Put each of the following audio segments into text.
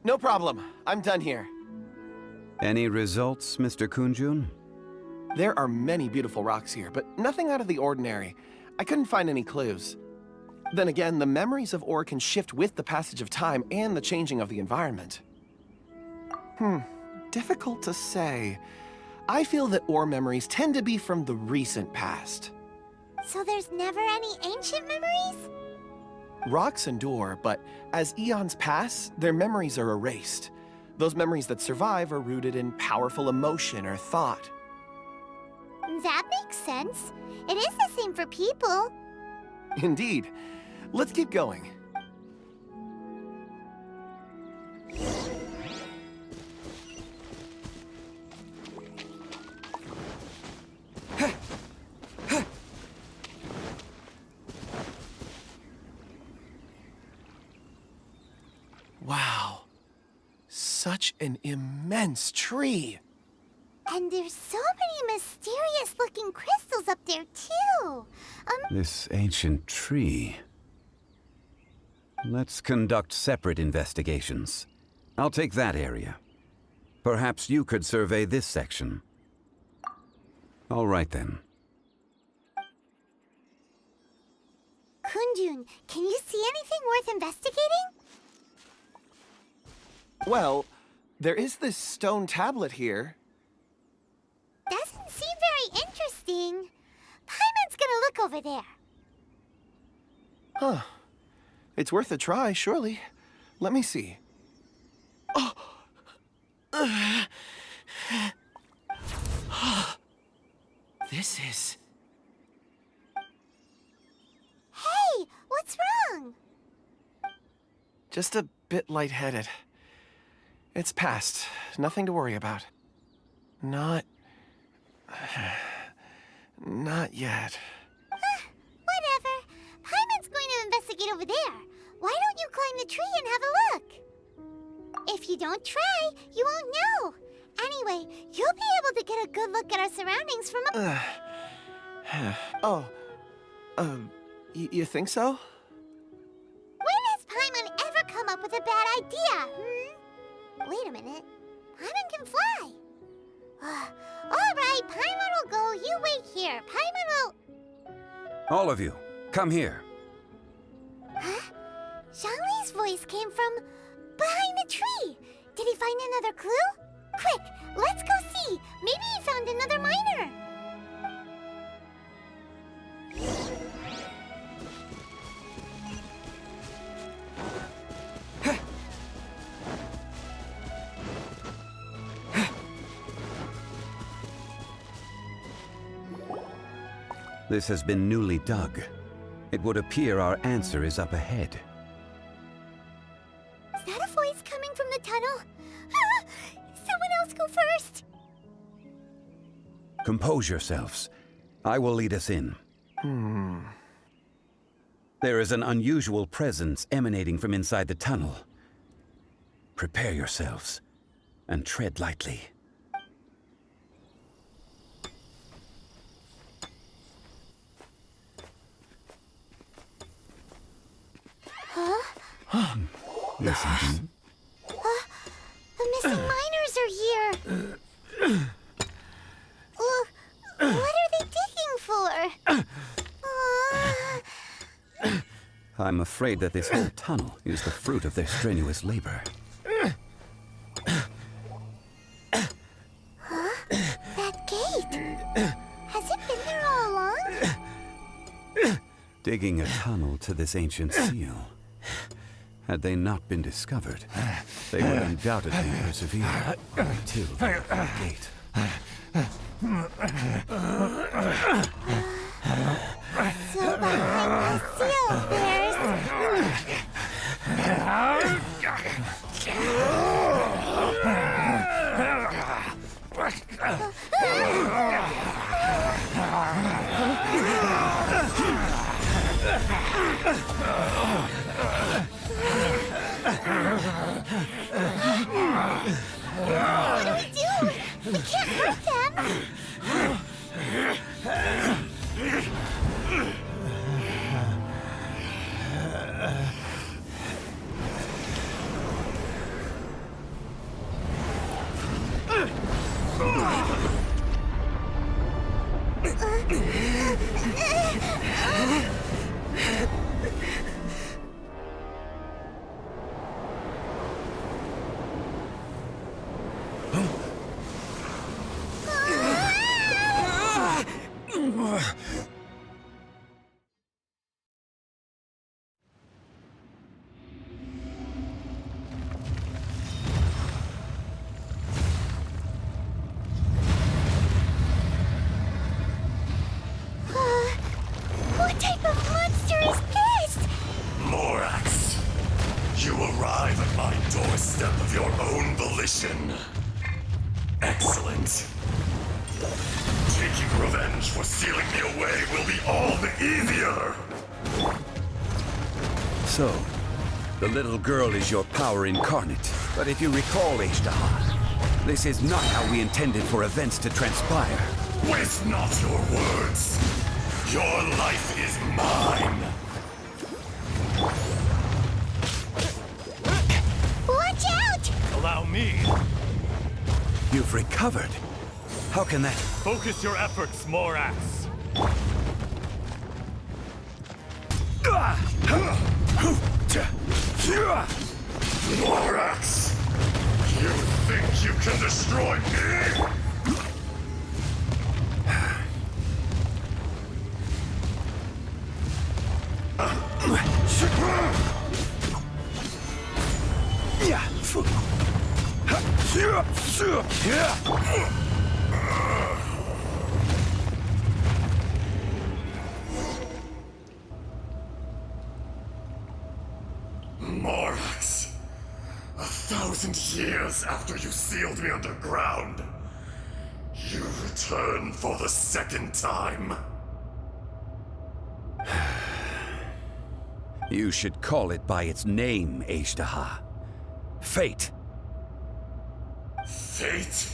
No problem. I'm done here. Any results, Mr. Kunjun? There are many beautiful rocks here, but nothing out of the ordinary. I couldn't find any clues. Then again, the memories of ore can shift with the passage of time and the changing of the environment. Difficult to say. I feel that ore memories tend to be from the recent past. So there's never any ancient memories? Rocks endure, but as eons pass, their memories are erased. Those memories that survive are rooted in powerful emotion or thought. That makes sense. It is the same for people. Indeed. Let's keep going. Wow. Such an immense tree. And there's so many mysterious-looking crystals up there, too. This ancient tree. Let's conduct separate investigations. I'll take that area. Perhaps you could survey this section. All right, then. Kunjun, can you see anything worth investigating? Well, there is this stone tablet here. Doesn't seem very interesting. Paimon's gonna look over there. Huh. It's worth a try, surely. Let me see. Oh! This is... Hey, what's wrong? just a bit lightheaded. It's past. Nothing to worry about. Not yet. Whatever. Paimon's going to investigate over there. Why don't you climb the tree and have a look? If you don't try, you won't know. Anyway, you'll be able to get a good look at our surroundings from up... You think so? When has Paimon ever come up with a bad idea, Wait a minute. Paimon can fly. All right, Paimon will go. You wait here. Paimon will... All of you, come here. Huh? Zhongli's voice came from behind the tree. Did he find another clue? Quick, let's go see. Maybe he found another miner. This has been newly dug. It would appear our answer is up ahead. Is that a voice coming from the tunnel? Someone else go first. Compose yourselves. I will lead us in. There is an unusual presence emanating from inside the tunnel. Prepare yourselves and tread lightly. Listen. The missing miners are here. What are they digging for? I'm afraid that this whole tunnel is the fruit of their strenuous labor. That gate. Has it been there all along? Digging a tunnel to this ancient seal. Had they not been discovered, they would undoubtedly persevere until the gate. So behind the seal, there's... What do we do? We can't hurt them. What type of monster is this? Morax, you arrive at my doorstep of your own volition. Excellent. Taking revenge for sealing me away will be all the easier. So, the little girl is your power incarnate. But if you recall, Ishtar, this is not how we intended for events to transpire. Waste not your words. Your life is mine. Watch out! Allow me. You've recovered. How can that... Focus your efforts, Morax. Morax, you think you can destroy me? Morax, 1,000 years after you sealed me underground, you return for the second time. You should call it by its name, Ishtar. Fate. Fate?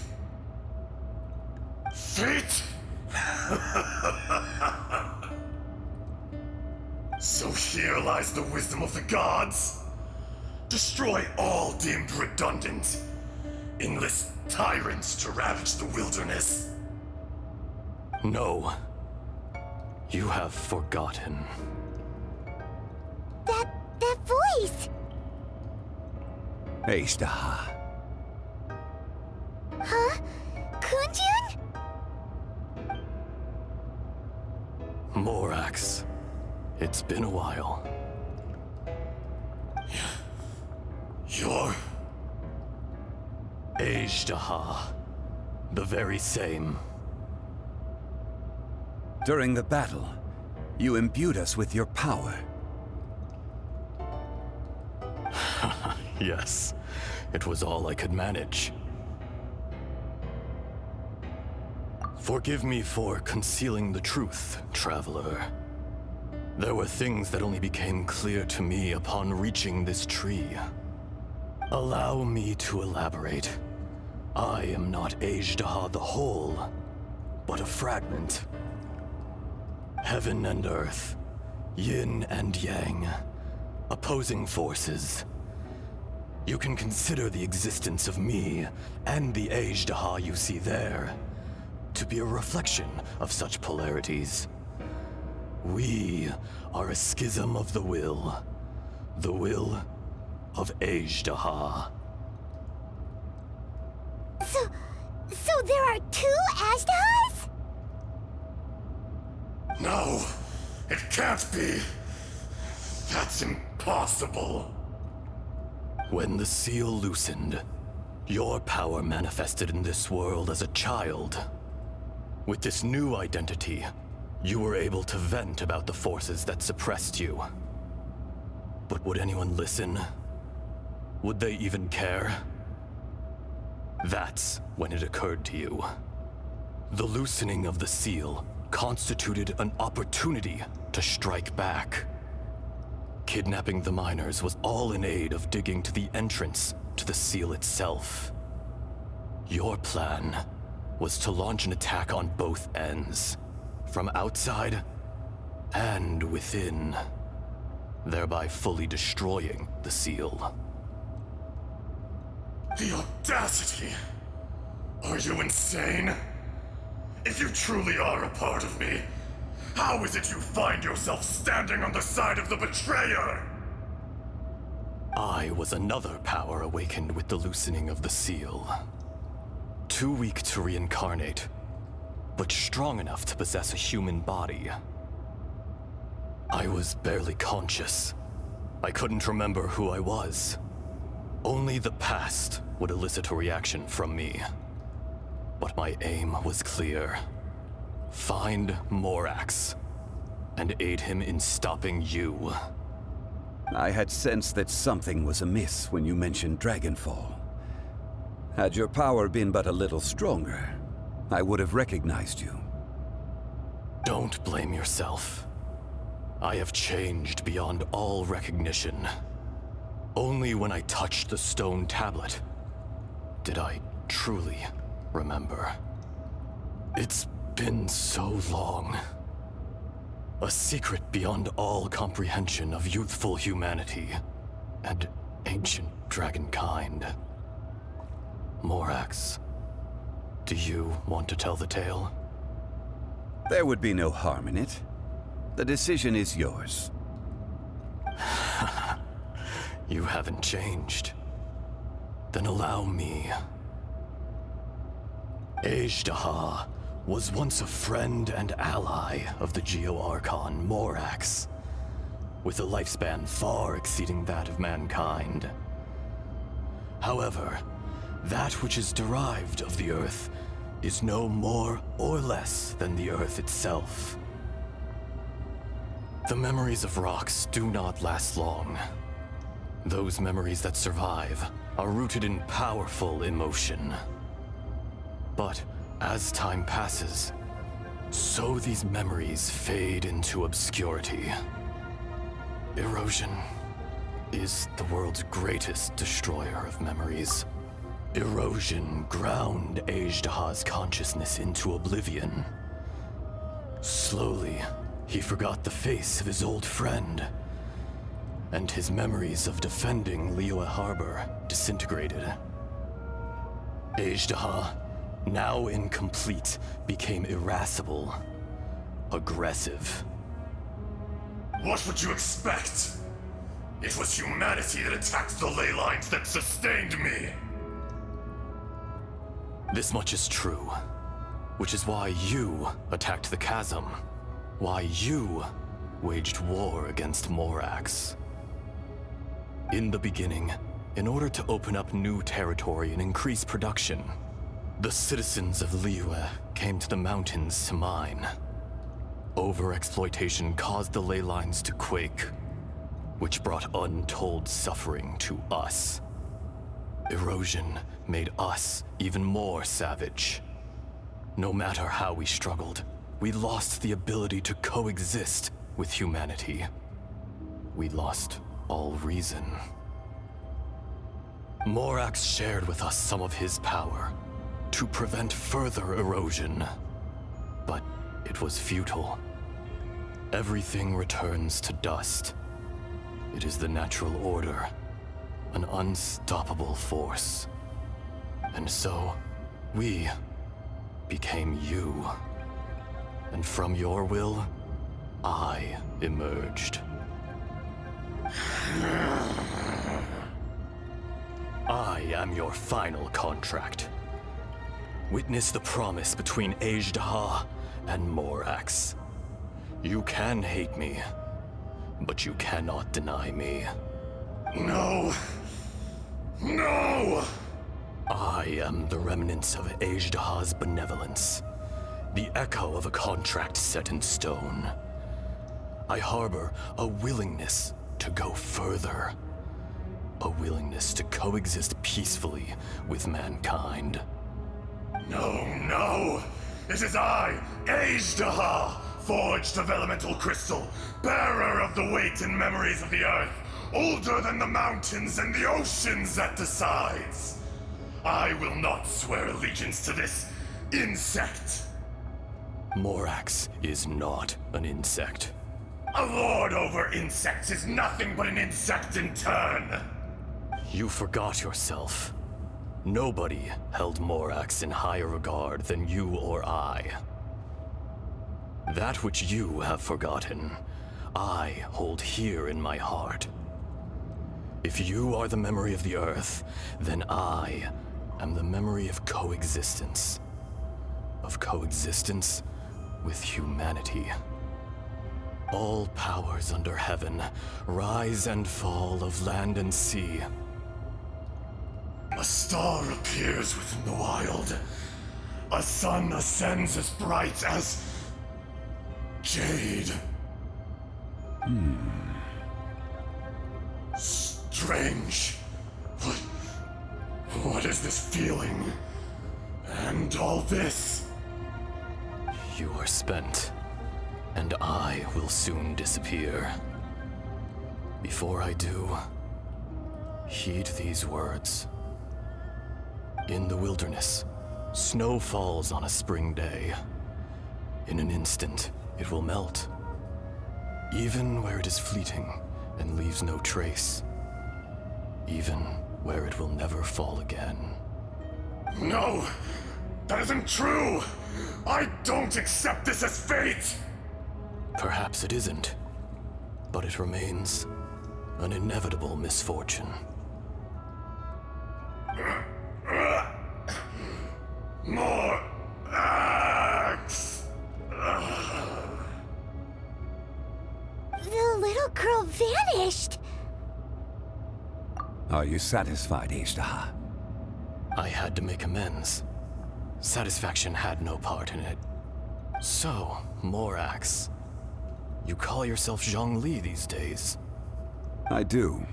Fate? So here lies the wisdom of the gods. Destroy all deemed redundant. Enlist tyrants to ravage the wilderness. No. You have forgotten. That voice! Ishtar. Huh? Kunjun? Morax. It's been a while. You're... Azhdaha. The very same. During the battle, you imbued us with your power. Yes. It was all I could manage. Forgive me for concealing the truth, Traveler. There were things that only became clear to me upon reaching this tree. Allow me to elaborate. I am not Azhdaha the whole, but a fragment. Heaven and earth, yin and yang, opposing forces. You can consider the existence of me and the Azhdaha you see there to be a reflection of such polarities. We are a schism of the will of Azhdaha. So there are two Ashdahas? No, it can't be. That's impossible. When the seal loosened, your power manifested in this world as a child. With this new identity, you were able to vent about the forces that suppressed you. But would anyone listen? Would they even care? That's when it occurred to you. The loosening of the seal constituted an opportunity to strike back. Kidnapping the miners was all in aid of digging to the entrance to the seal itself. Your plan was to launch an attack on both ends, from outside and within, thereby fully destroying the seal. The audacity! Are you insane? If you truly are a part of me, how is it you find yourself standing on the side of the betrayer? I was another power awakened with the loosening of the seal. Too weak to reincarnate, but strong enough to possess a human body. I was barely conscious. I couldn't remember who I was. Only the past would elicit a reaction from me. But my aim was clear. Find Morax, and aid him in stopping you. I had sensed that something was amiss when you mentioned Dragonfall. Had your power been but a little stronger, I would have recognized you. Don't blame yourself. I have changed beyond all recognition. Only when I touched the stone tablet did I truly remember. It's been so long. A secret beyond all comprehension of youthful humanity and ancient dragonkind. Morax, do you want to tell the tale? There would be no harm in it. The decision is yours. You haven't changed. Then allow me. Ajdaha was once a friend and ally of the Geo-Archon Morax, with a lifespan far exceeding that of mankind. However, that which is derived of the Earth is no more or less than the Earth itself. The memories of rocks do not last long. Those memories that survive are rooted in powerful emotion. But as time passes, so these memories fade into obscurity. Erosion is the world's greatest destroyer of memories. Erosion ground Ajdaha's consciousness into oblivion. Slowly, he forgot the face of his old friend, and his memories of defending Liyue Harbor disintegrated. Ajdaha, now incomplete, became irascible, aggressive. What would you expect? It was humanity that attacked the ley lines that sustained me. This much is true, which is why you attacked the chasm, why you waged war against Morax. In the beginning, in order to open up new territory and increase production, the citizens of Liyue came to the mountains to mine. Overexploitation caused the ley lines to quake, which brought untold suffering to us. Erosion made us even more savage. No matter how we struggled, we lost the ability to coexist with humanity. We lost all reason. Morax shared with us some of his power to prevent further erosion, but it was futile. Everything returns to dust. It is the natural order, an unstoppable force. And so, we became you. And from your will, I emerged. I am your final contract. Witness the promise between Ajdaha and Morax. You can hate me, but you cannot deny me. No. No! I am the remnants of Ajdaha's benevolence, the echo of a contract set in stone. I harbor a willingness to go further, a willingness to coexist peacefully with mankind. No, no! It is I, Ajdaha, forged of elemental crystal, bearer of the weight and memories of the earth, older than the mountains and the oceans that decides. I will not swear allegiance to this insect. Morax is not an insect. A lord over insects is nothing but an insect in turn. You forgot yourself. Nobody held Morax in higher regard than you or I. That which you have forgotten, I hold here in my heart. If you are the memory of the Earth, then I am the memory of coexistence. of coexistence with humanity. All powers under heaven, rise and fall of land and sea. A star appears within the wild. A sun ascends as bright as jade. Strange. What is this feeling? And all this? You are spent, and I will soon disappear. Before I do, heed these words. In the wilderness, snow falls on a spring day. In an instant, it will melt. Even where it is fleeting and leaves no trace. Even where it will never fall again. No! That isn't true! I don't accept this as fate! Perhaps it isn't, but it remains an inevitable misfortune. More axe! The little girl vanished! Are you satisfied, Ishtaha? I had to make amends. Satisfaction had no part in it. So, Morax, you call yourself Zhongli these days? I do.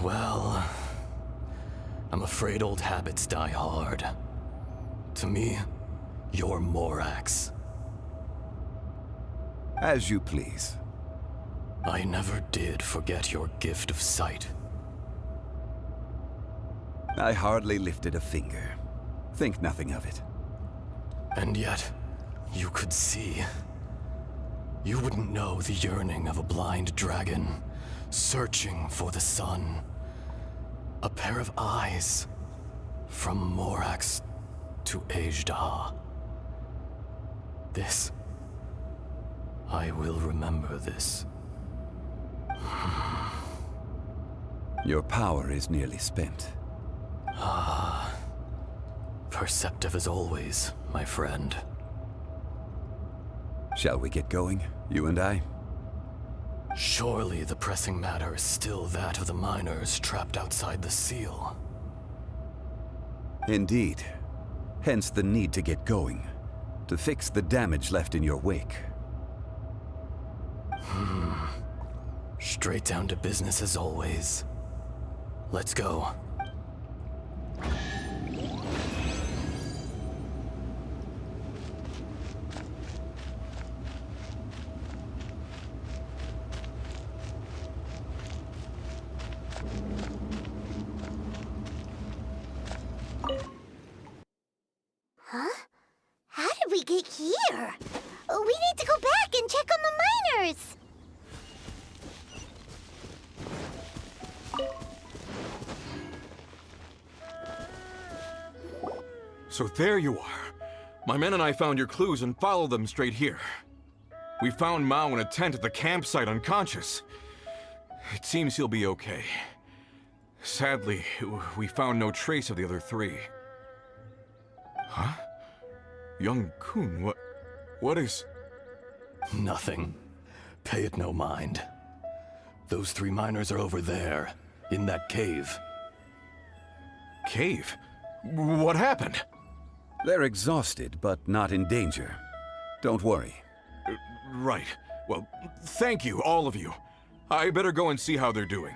Well, I'm afraid old habits die hard. To me, you're Morax. As you please. I never did forget your gift of sight. I hardly lifted a finger. Think nothing of it. And yet, you could see. You wouldn't know the yearning of a blind dragon, searching for the sun. A pair of eyes, from Morax to Ajda. This, I will remember this. Your power is nearly spent. Perceptive as always, my friend. Shall we get going, you and I? Surely the pressing matter is still that of the miners trapped outside the seal. Indeed. Hence the need to get going. To fix the damage left in your wake. Straight down to business as always. Let's go. Huh? How did we get here? We need to go back and check on the miners! So there you are. My men and I found your clues and followed them straight here. We found Mao in a tent at the campsite unconscious. It seems he'll be okay. Sadly, we found no trace of the other three. Huh? Young Kun, what is... Nothing. Pay it no mind. Those three miners are over there, in that cave. Cave? What happened? They're exhausted, but not in danger. Don't worry. Right. Well, thank you, all of you. I better go and see how they're doing.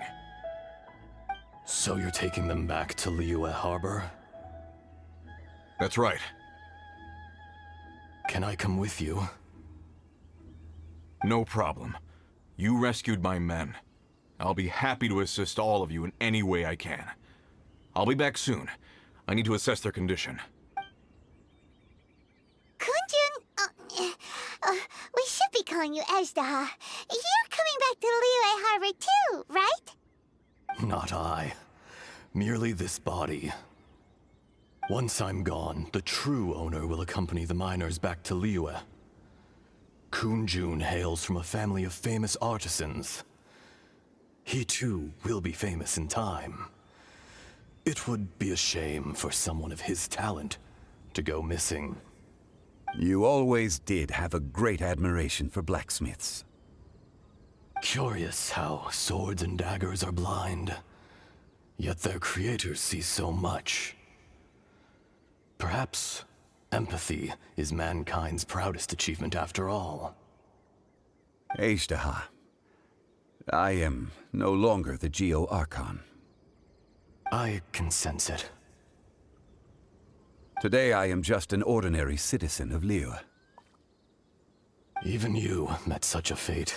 So you're taking them back to Liyue Harbor? That's right. Can I come with you? No problem. You rescued my men. I'll be happy to assist all of you in any way I can. I'll be back soon. I need to assess their condition. Kunjun, we should be calling you Ajda. You're coming back to Liyue Harbor too, right? Not I. Merely this body. Once I'm gone, the true owner will accompany the miners back to Liyue. Kunjun hails from a family of famous artisans. He too will be famous in time. It would be a shame for someone of his talent to go missing You always did have a great admiration for blacksmiths. Curious how swords and daggers are blind, yet their creators see so much. Perhaps empathy is mankind's proudest achievement after all. Ejdaha, I am no longer the Geo-Archon. I can sense it. Today I am just an ordinary citizen of Liyue. Even you met such a fate.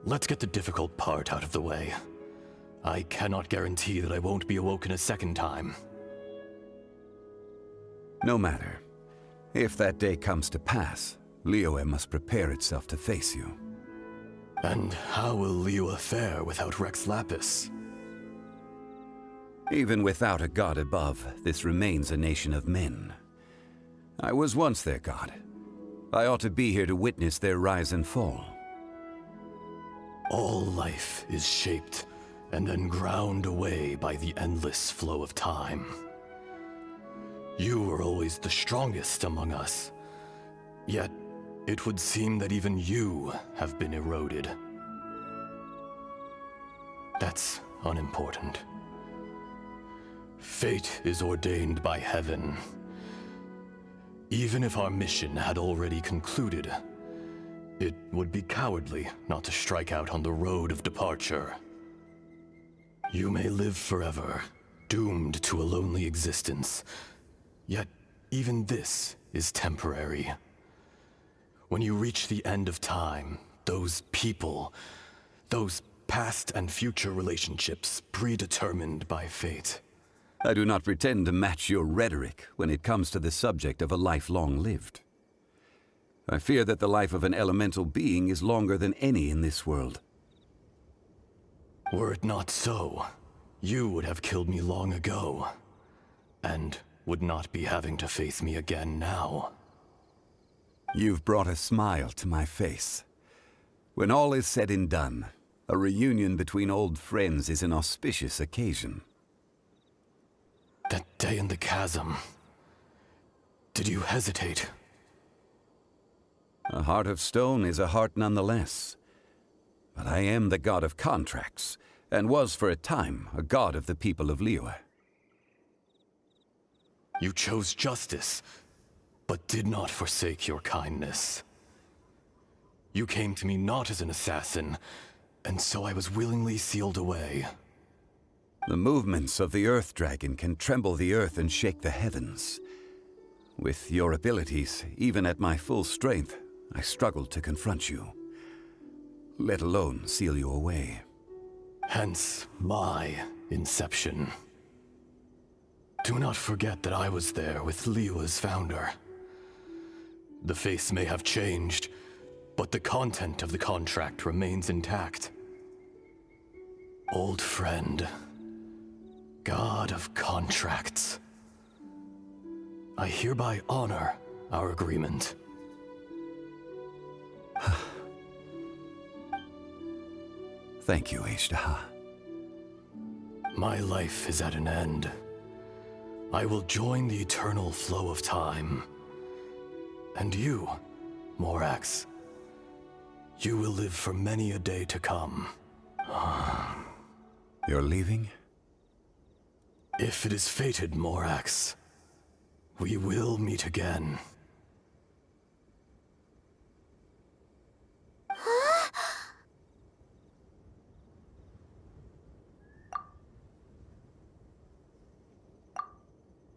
Let's get the difficult part out of the way. I cannot guarantee that I won't be awoken a second time. No matter. If that day comes to pass, Liyue must prepare itself to face you. And how will Liyue fare without Rex Lapis? Even without a god above, this remains a nation of men. I was once their god. I ought to be here to witness their rise and fall. All life is shaped and then ground away by the endless flow of time. You were always the strongest among us, yet it would seem that even you have been eroded. That's unimportant. Fate is ordained by heaven. Even if our mission had already concluded, it would be cowardly not to strike out on the road of departure. You may live forever, doomed to a lonely existence. Yet, even this is temporary. When you reach the end of time, those people, those past and future relationships predetermined by fate. I do not pretend to match your rhetoric when it comes to the subject of a life long lived. I fear that the life of an elemental being is longer than any in this world. Were it not so, you would have killed me long ago, and would not be having to face me again now. You've brought a smile to my face. When all is said and done, a reunion between old friends is an auspicious occasion. That day in the chasm, did you hesitate? A heart of stone is a heart nonetheless. But I am the god of contracts, and was for a time a god of the people of Liyue. You chose justice, but did not forsake your kindness. You came to me not as an assassin, and so I was willingly sealed away. The movements of the Earth Dragon can tremble the earth and shake the heavens. With your abilities, even at my full strength, I struggled to confront you, let alone seal you away. Hence my inception. Do not forget that I was there with Liyue's founder. The face may have changed, but the content of the contract remains intact. Old friend, god of contracts, I hereby honor our agreement. Thank you, Ejdaha. My life is at an end. I will join the eternal flow of time. And you, Morax, you will live for many a day to come. You're leaving? If it is fated, Morax, we will meet again.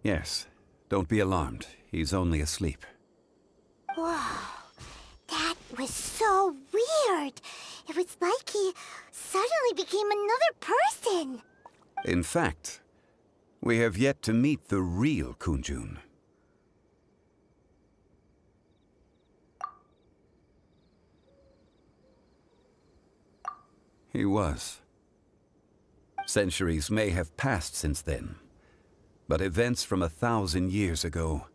Yes. Don't be alarmed. He's only asleep. Whoa, that was so weird. It was like he suddenly became another person. In fact, we have yet to meet the real Kunjun. He was. Centuries may have passed since then, but events from 1,000 years ago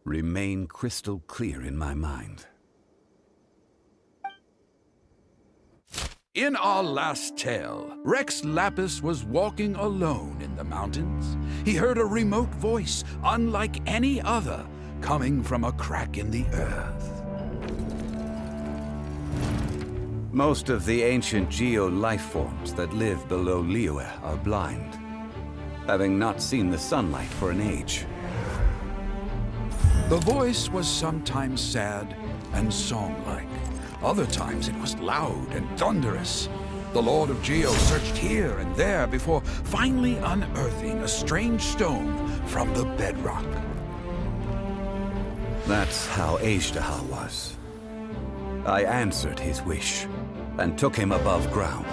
remain crystal clear in my mind. In our last tale, Rex Lapis was walking alone in the mountains. He heard a remote voice, unlike any other, coming from a crack in the earth. Most of the ancient geo-life forms that live below Liyue are blind, having not seen the sunlight for an age. The voice was sometimes sad and song-like. Other times it was loud and thunderous. The Lord of Geo searched here and there before finally unearthing a strange stone from the bedrock. That's how Azhdaha was. I answered his wish and took him above ground.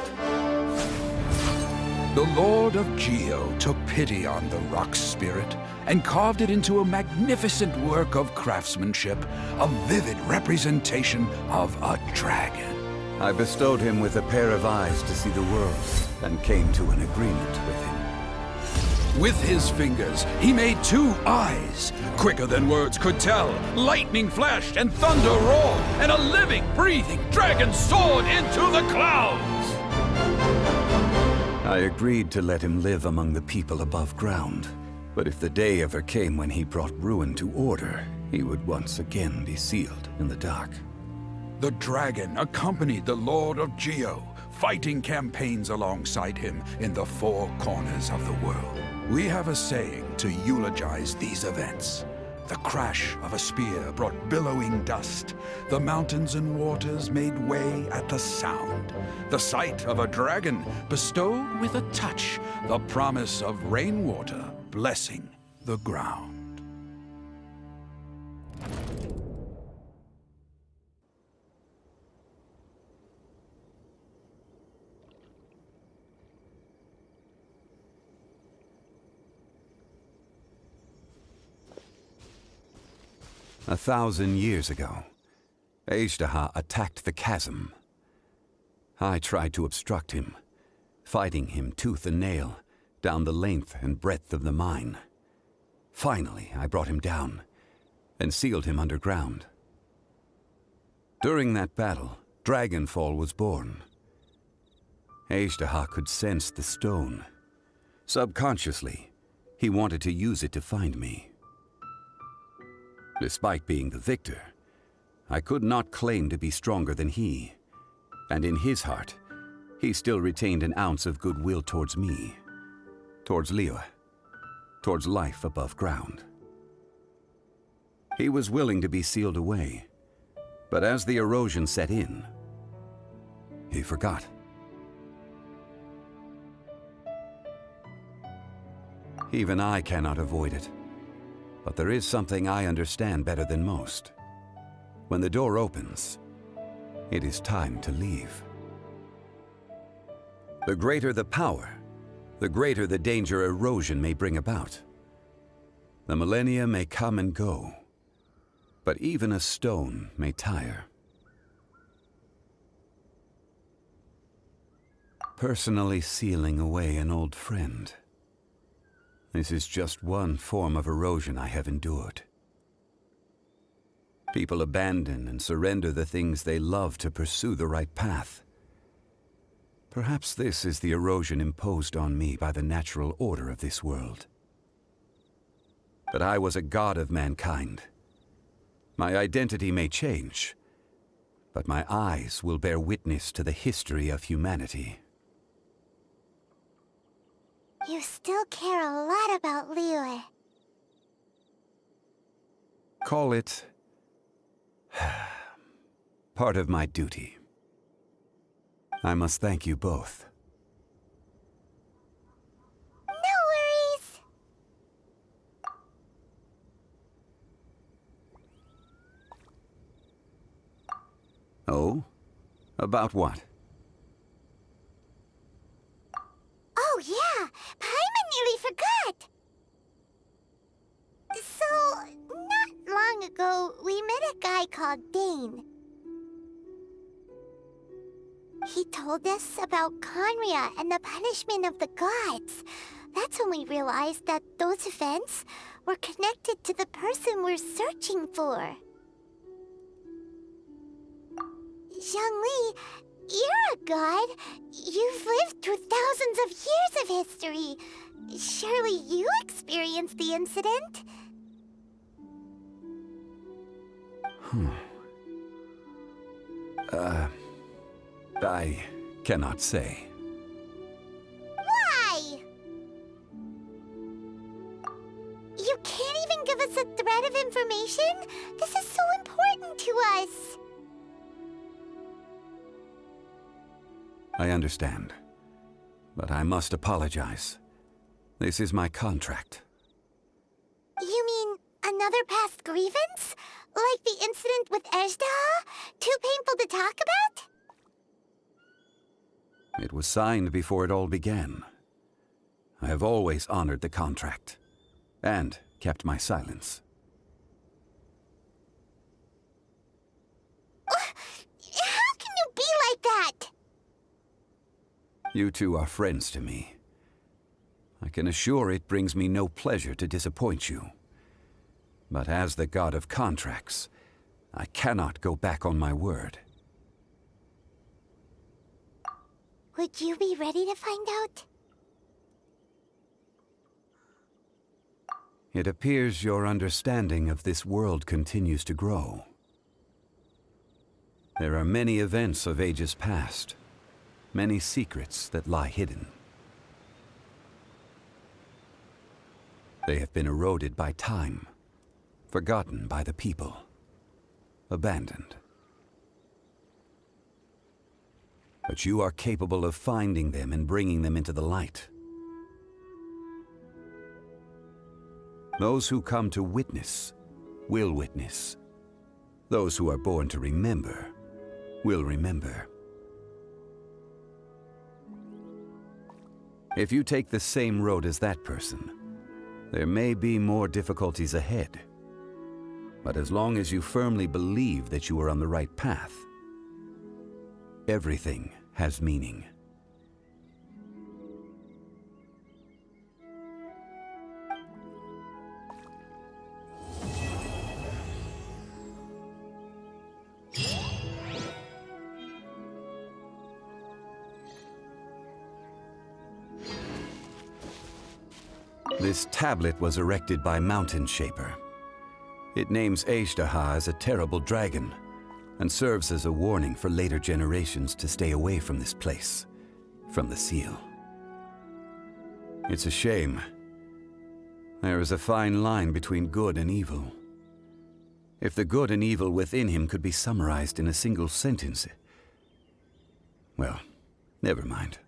The Lord of Geo took pity on the rock spirit and carved it into a magnificent work of craftsmanship, a vivid representation of a dragon. I bestowed him with a pair of eyes to see the world and came to an agreement with him. With his fingers, he made 2 eyes. Quicker than words could tell, lightning flashed and thunder roared, and a living, breathing dragon soared into the clouds. I agreed to let him live among the people above ground. But if the day ever came when he brought ruin to order, he would once again be sealed in the dark. The dragon accompanied the Lord of Geo, fighting campaigns alongside him in the 4 corners of the world. We have a saying to eulogize these events. The crash of a spear brought billowing dust. The mountains and waters made way at the sound. The sight of a dragon bestowed with a touch the promise of rainwater blessing the ground. A 1,000 years ago, Azhdaha attacked the chasm. I tried to obstruct him, fighting him tooth and nail down the length and breadth of the mine. Finally, I brought him down and sealed him underground. During that battle, Dragonfall was born. Azhdaha could sense the stone. Subconsciously, he wanted to use it to find me. Despite being the victor, I could not claim to be stronger than he, and in his heart, he still retained an ounce of goodwill towards me, towards Liyue, towards life above ground. He was willing to be sealed away, but as the erosion set in, he forgot. Even I cannot avoid it. But there is something I understand better than most. When the door opens, it is time to leave. The greater the power, the greater the danger erosion may bring about. The millennia may come and go, but even a stone may tire. Personally sealing away an old friend. This is just one form of erosion I have endured. People abandon and surrender the things they love to pursue the right path. Perhaps this is the erosion imposed on me by the natural order of this world. But I was a god of mankind. My identity may change, but my eyes will bear witness to the history of humanity. You still care a lot about Liyue. Call it part of my duty. I must thank you both. No worries. Oh? About what? Oh yeah, Paimon nearly forgot. So, not long ago, we met a guy called Dane. He told us about Conria and the punishment of the gods. That's when we realized that those events were connected to the person we're searching for. Zhongli, You're a god. You've lived through thousands of years of history. Surely you experienced the incident. I cannot say. Why? You can't even give us a thread of information? This is so important to us. I understand. But I must apologize. This is my contract. You mean another past grievance? Like the incident with Ejdaha? Too painful to talk about? It was signed before it all began. I have always honored the contract. And kept my silence. How can you be like that? You two are friends to me. I can assure it brings me no pleasure to disappoint you. But as the god of contracts, I cannot go back on my word. Would you be ready to find out? It appears your understanding of this world continues to grow. There are many events of ages past, many secrets that lie hidden. They have been eroded by time, forgotten by the people, abandoned. But you are capable of finding them and bringing them into the light. Those who come to witness will witness. Those who are born to remember will remember. If you take the same road as that person, there may be more difficulties ahead. But as long as you firmly believe that you are on the right path, everything has meaning. This tablet was erected by Mountain Shaper. It names Ejdaha as a terrible dragon, and serves as a warning for later generations to stay away from this place, from the seal. It's a shame. There is a fine line between good and evil. If the good and evil within him could be summarized in a single sentence... Well, never mind.